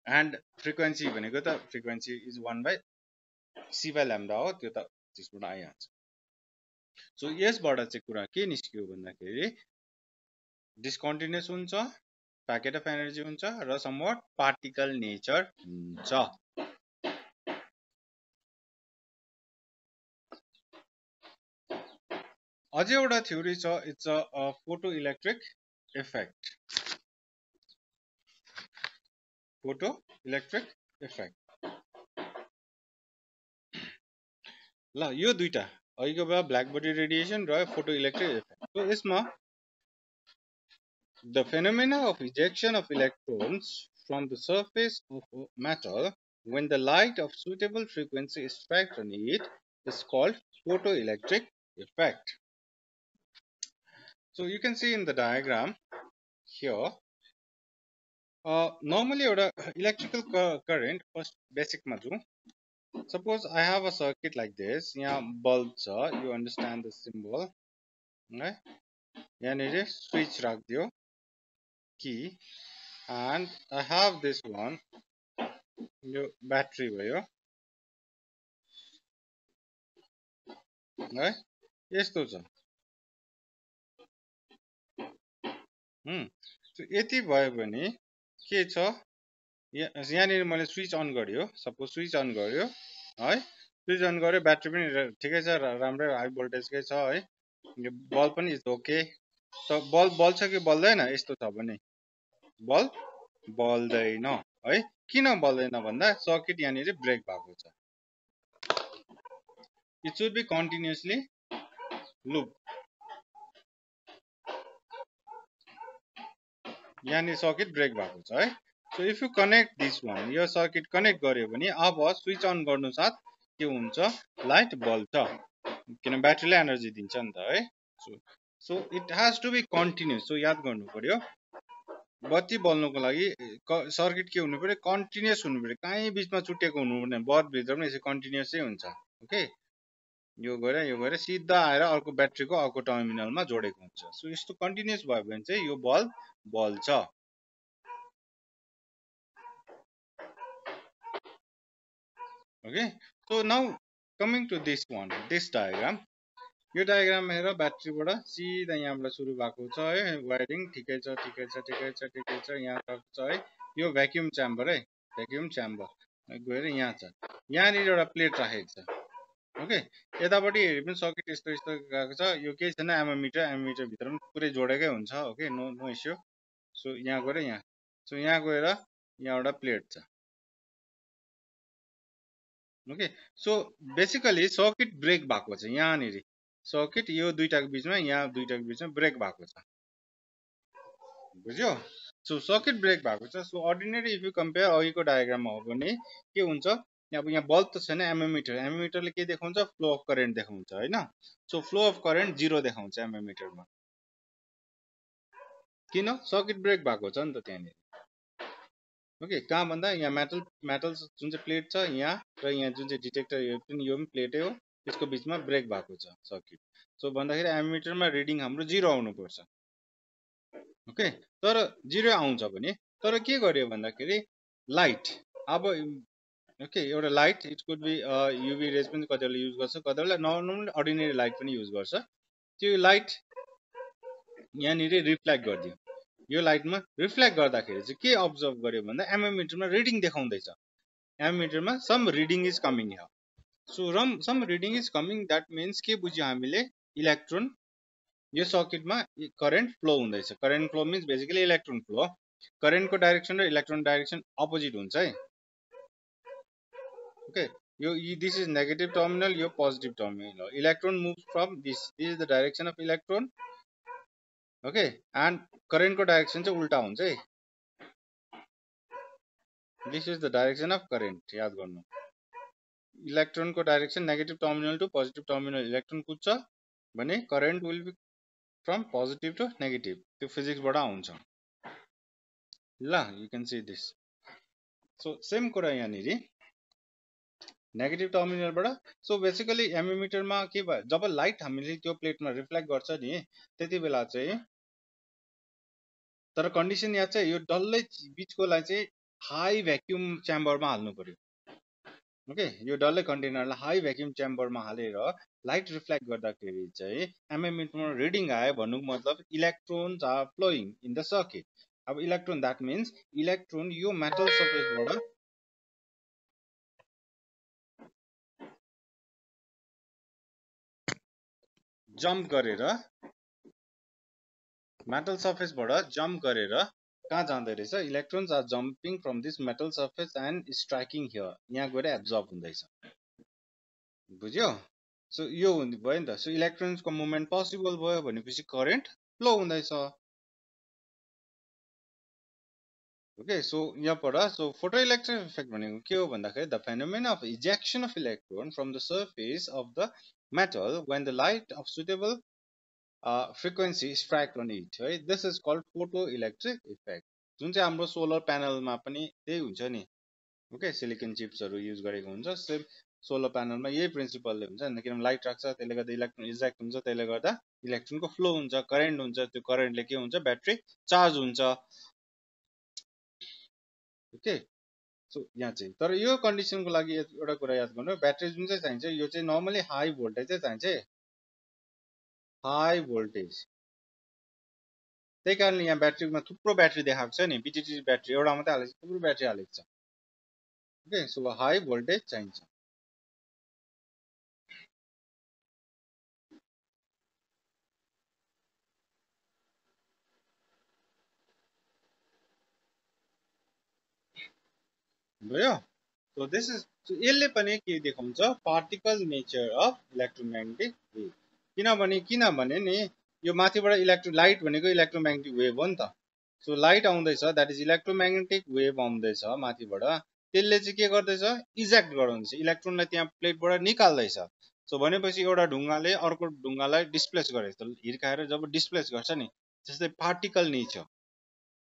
and frequency भनेको त frequency is 1 by c by lambda हो त्यो त त्यसबाट आइहाल्छ सो यसबाट चाहिँ कुरा के निस्क्यो भन्दाखेरि डिस्कन्टिन्युस हुन्छ प्याकेट अफ एनर्जी हुन्छ र समवट पार्टिकल नेचर हुन्छ अझै एउटा थ्योरी छ it's a photo electric effect photo electric effect ल यो दुईटा अघिको बेला ब्ल्याक बडी रेडिएसन र फोटो इलेक्ट्रिक इफेक्ट सो यसमा the phenomena of ejection of electrons from the surface of a metal when the light of suitable frequency is struck on it is called photoelectric effect. So you can see in the diagram here normally electrical current first basic maju. Suppose I have a circuit like this. Yeah, bulbs are you understand the symbol, right? Yeah, switch rakdiyo key, and I have this one. Your battery भयो है यस्तो छ यति भयो भने के छ यहाँनिर मैले स्विच अन गर्यो सपोज स्विच अन गर्यो है स्विच अन गर्यो ब्याट्री पनि ठिकै छ राम्रै हाई भोल्टेजकै छ है यो बल्ब पनि इज ओके त बल्ब बल्छ कि बल्दैन यस्तो छ भने बल्ब बल्दैन है किन बल्दैन भन्दा सर्किट यहाँनिर ब्रेक भएको छ it should be continuously loop यहाँनिर सर्किट ब्रेक भएको छ है so if you connect this one यो सर्किट कनेक्ट गर्यो भने अब स्विच अन गर्नु साथ के हुन्छ लाइट बल्छ किन ब्याट्रीले एनर्जी दिन्छ नि त है so it has to be continuous so याद गर्नु पर्यो बत्ती बल्नुको लागि सर्किट के हुनु पर्यो कन्टिन्युस हुनु पर्यो कहीँ बिचमा छुटेको हुनु पर्ने बल्ब भित्र पनि यसो कन्टिन्युसै हुन्छ ओके यो गएर सिधा आएर अर्को ब्याट्रीको अर्को टर्मिनलमा जोडेको हुन्छ सो यस्तो कन्टिन्युस भयो भने चाहिँ यो बल्ब बल्छ okay so now coming to this one this diagram यो डायग्राम हेर ब्याट्रीबाट सिधा यहाँबाट सुरु भएको छ है वायरिङ ठिकै छ यहाँ तक छ है यो भ्याक्युम च्याम्बर है भ्याक्युम च्याम्बर गएर यहाँ छ यहाँनिर एउटा प्लेट राखेको छ ओके यतापट्टि हेरे पनि सर्किट यस्तो यस्तो गएको छ यो केही छैन एमोमिटर भित्र पनि पुरै जोडेकै हुन्छ ओके नो इस्यु सो यहाँ गएर यहाँ सो यहाँ गएर यहाँ एउटा प्लेट छ okay so basically circuit break भएको छ यहाँनिर सर्किट यो दुईटाको बिचमा यहाँ दुईटाको बिचमा ब्रेक भएको छ बुझ्यो सो सर्किट ब्रेक भएको छ so ordinary if you compare अघिको डायग्राममा हो भने के हुन्छ अब यहाँ बल्ब त छैन एमोमिटरले के देखाउँछ फ्लो अफ करेन्ट देखाउँछ हैन सो फ्लो अफ करेन्ट 0 देखाउँछ एमोमिटरमा किन सर्किट ब्रेक भएको छ नि त त्यहाँनिर ओके कहाँ भन्दा यहाँ मेटल जुन चाहिँ प्लेट छ यहाँ र यहाँ जुन चाहिँ डिटेक्टर यो पनि प्लेटै हो त्यसको बिचमा ब्रेक भएको छ सर्किट सो भन्दाखेरि एमोमिटरमा रिडिङ हाम्रो 0 आउनुपर्छ ओके तर 0 आउँछ भने तर के गर्यो भन्दाखेरि लाइट अब ओके एउटा light it could be UV rays पनि कतिले युज गर्छ कतिले नर्मल अर्डिनरी लाइट पनि युज गर्छ त्यो लाइट यहाँनिर रिफ्लेक्ट गरिदियो यो लाइटमा रिफ्लेक्ट गर्दाखेरि चाहिँ के अब्जर्भ गर्यो भन्दा एमोमिटरमा रिडिङ देखाउँदैछ एमोमिटरमा some reading is coming here so some reading is coming that means के बुझ्यो हामीले इलेक्ट्रोन यो सर्किटमा करेन्ट फ्लो हुँदैछ current flow means basically electron flow करेन्टको डाइरेक्सन र इलेक्ट्रोन डाइरेक्सन अपोजिट हुन्छ है ओके यो दिस इज नेगेटिभ टर्मिनल यो पोजिटिभ टर्मिनल हो electron moves from this is the direction of electron okay and करेन्टको डाइरेक्सन चाहिँ उल्टा हुन्छ है This is the direction of current. याद गर्नु इलेक्ट्रोन को direction negative terminal to positive terminal electron कुद्छ भने current will be from positive to negative त्यो फिजिक्सबाट आउँछ ल you can see this so same कुरा यहाँनिर नेगेटिभ टर्मिनलबाट सो बेसिकली एमिमिटरमा के भयो जब लाइट हामीले त्यो प्लेटमा रिफ्लेक्ट गर्छ नि त्यति बेला चाहिँ तर कन्डिसन याद छ यो डल्लै बिचकोलाई चाहिँ हाई भ्याक्युम च्याम्बरमा हाल्नु पर्यो ओके यो डल्लै कन्टेनरलाई हाई भ्याक्युम च्याम्बरमा हालेर लाइट रिफ्लेक्ट गर्दाखेरि चाहिँ एमिमिटरमा रिडिङ आयो भन्नुको मतलब electrons are flowing in the circuit अब इलेक्ट्रोन द्याट मिन्स इलेक्ट्रोन यो मेटल सर्फेसबाट जम्प गरेर मेटल सर्फेसबाट जम्प गरेर कहाँ जाँदै रहेछ electrons are jumping from this metal surface and striking here यहाँ गएर एब्जर्ब हुँदैछ बुझ्यो सो यो भयो नि त सो इलेक्ट्रोन्सको मुभमेन्ट पोसिबल भयो भनेपछि करेन्ट फ्लो हुँदैछ ओके सो यहाँबाट सो photoelectric इफेक्ट भनेको के हो भन्दाखेरि the phenomena of injection of electron from the surface of the metal when the light of suitable frequency strike on it है this is called photoelectric effect जुन चाहिँ हाम्रो solar प्यानलमा पनि त्यही हुन्छ नि ओके सिलिकन चिप्सहरु युज गरेको हुन्छ सेम सोलर प्यानलमा यही प्रिन्सिपलले हुन्छ नि किनभने लाइट राख्छ त्यसले गर्दा इलेक्ट्रोन इजेक्ट हुन्छ त्यसले गर्दा इलेक्ट्रोनको फ्लो हुन्छ करेन्ट हुन्छ त्यो करेन्टले के हुन्छ ब्याट्री चार्ज हुन्छ ओके सो यहाँ चाहिँ तर यो कन्डिसनको लागि एउटा कुरा याद गर्नु ब्याट्री जुन चाहिँ चाहिन्छ यो चाहिँ नर्मली हाई भोल्टेज चाहिँ चाहिन्छ हाई भोल्टेज त्यही कारणले यहाँ ब्याट्रीमा थुप्रो ब्याट्री देखाएको छ नि बिटिटी ब्याट्री एउटा मात्रै हालेको छ थुप्रो ब्याट्री हालेको छ ओके सो हाई भोल्टेज चाहिन्छ भयो सो दिस इज यसले पनि के देखाउँछ particle nature of electromagnetic wave किनभने नि यो माथिबाट लाइट भनेको इलेक्ट्रोम्याग्नेटिक वेभ हो नि त सो लाइट आउँदैछ द्याट इज इलेक्ट्रोम्याग्नेटिक वेभ आउँदैछ माथिबाट त्यसले चाहिँ के गर्दैछ इजेक्ट गराउँदैछ इलेक्ट्रोनलाई त्यहाँ प्लेटबाट निकाल्दैछ सो भनेपछि एउटा ढुङ्गाले अर्को ढुङ्गालाई डिस्प्लेस गरेछ हिर्काएर जब डिस्प्लेस गर्छ नि जस्तै पार्टिकल नेचर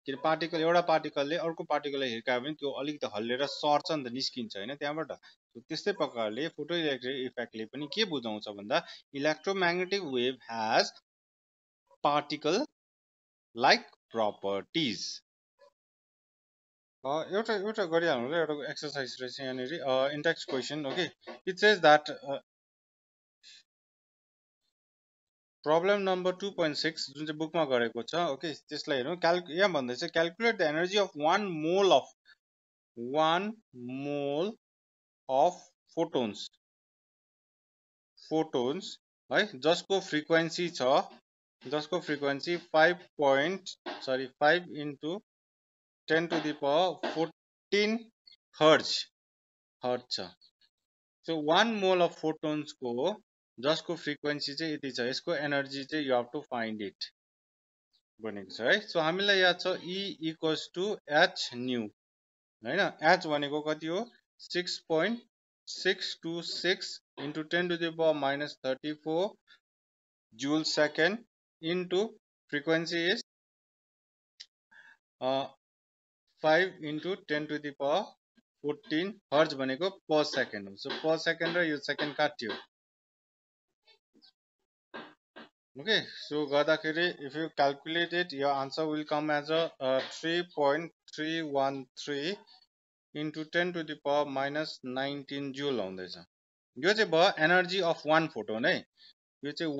कि पार्टिकल एउटा पार्टिकलले अर्को पार्टिकललाई हिर्कायो भने त्यो अलिकति हल्लेर सर्छ नि त निस्किन्छ हैन त्यहाँबाट त्यस्तै प्रकारले फोटोइलेक्ट्रिक इफेक्टले पनि के बुझाउँछ भन्दा electromagnetic wave has particle like properties एउटा एउटा गरिहाल्नु ल एउटा एक्सरसाइज रहेछ यहाँनिर index question okay it says that problem number 2.6 जुन चाहिँ बुकमा गरेको छ ओके त्यसलाई हेरौँ यहाँ भन्दैछ calculate the energy of 1 mole of photons है जसको फ्रिक्वेन्सी छ जसको frequency 5 into 10 to the power 14 hertz छ सो 1 मोल अफ फोटोन्स को जसको फ्रिक्वेन्सी चाहिँ यति छ यसको एनर्जी चाहिँ you have to find it भनेको छ है सो हामीलाई याद छ E equals to h nu हैन h भनेको कति हो 6.626 into 10 to the power minus 34 joule second into frequency is 5 into 10 to the power 14 hertz भनेको per second हो सो per second र यो सेकेन्ड काट्यो okay so गर्दाखेरि if you calculate it your answer will come as a 3.313 into 10 to the power minus 19 joule आउँदैछ यो चाहिँ भयो एनर्जी अफ 1 फोटोन है यो चाहिँ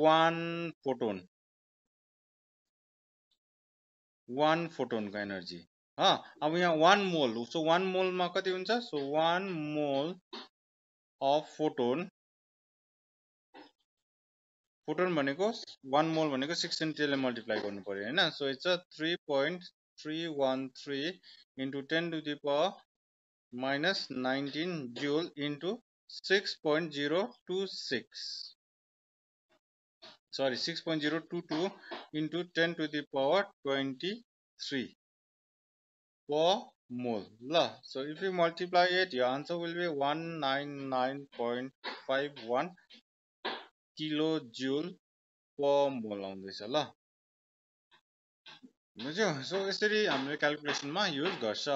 1 फोटोन को एनर्जी अब यहाँ 1 मोल सो 1 मोल मा कति हुन्छ सो 1 मोल अफ फोटोन भनेको 1 मोल भनेको 16 ले मल्टिप्लाई गर्नु पर्यो हैन so it's 3.313 into 10 to the power minus 19 joule into 6.026 sorry 6.022 into 10 to the power 23 per mole ल. So if you multiply it, your answer will be 199.51 kilojoule per mole आउँदैछ ल. बुझ्यो. सो यसरी हामीले क्याल्कुलेसनमा युज गर्छ.